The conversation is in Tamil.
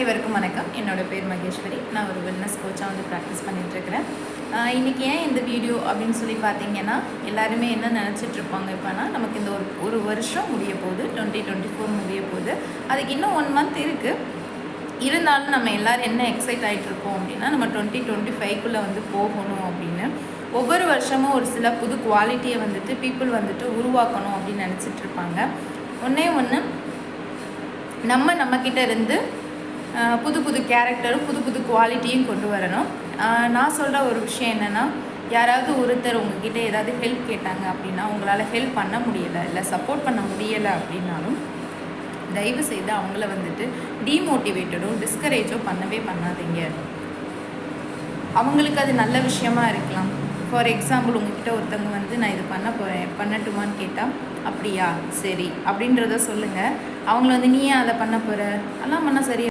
அனைவருக்கும் வணக்கம். என்னோட பேர் மகேஸ்வரி. நான் ஒரு வெல்னஸ் கோச்சாக வந்து ப்ராக்டிஸ் பண்ணிகிட்ருக்கிறேன். இன்றைக்கி ஏன் இந்த வீடியோ அப்படின்னு சொல்லி பார்த்தீங்கன்னா, எல்லாருமே என்ன நினச்சிட்ருப்பாங்க இப்போனா, நமக்கு இந்த ஒரு வருஷம் முடிய போகுது, 2024 முடிய போகுது. அதுக்கு இன்னும் 1 மந்த் இருக்குது. இருந்தாலும் நம்ம எல்லோரும் என்ன எக்ஸைட் ஆகிட்ருக்கோம் அப்படின்னா, நம்ம 2025க்குள்ளே வந்து போகணும் அப்படின்னு. ஒவ்வொரு வருஷமும் ஒரு சில புது குவாலிட்டியை வந்துட்டு பீப்புள் வந்துட்டு உருவாக்கணும் அப்படின்னு நினச்சிட்ருப்பாங்க. ஒன்று நம்மக்கிட்ட இருந்து புது புது கேரக்டரும் புது குவாலிட்டியும் கொண்டு வரணும். நான் சொல்கிற ஒரு விஷயம் என்னென்னா, யாராவது ஒருத்தர் உங்ககிட்ட ஏதாவது ஹெல்ப் கேட்டாங்க அப்படின்னா, உங்களால் ஹெல்ப் பண்ண முடியலை இல்லை சப்போர்ட் பண்ண முடியலை அப்படின்னாலும், தயவு செய்து அவங்கள வந்துட்டு டீமோட்டிவேட்டடோ டிஸ்கரேஜோ பண்ணவே பண்ணாதீங்க. அவங்களுக்கு அது நல்ல விஷயமா இருக்கலாம். ஃபார் எக்ஸாம்பிள், உங்ககிட்ட ஒருத்தவங்க வந்து நான் இது பண்ண போகிறேன், பண்ணட்டுமான்னு கேட்டால், அப்படியா சரி அப்படின்றத சொல்லுங்கள். அவங்கள வந்து நீ ஏன் அதை பண்ண போகிற, அதெல்லாம் பண்ணால் சரி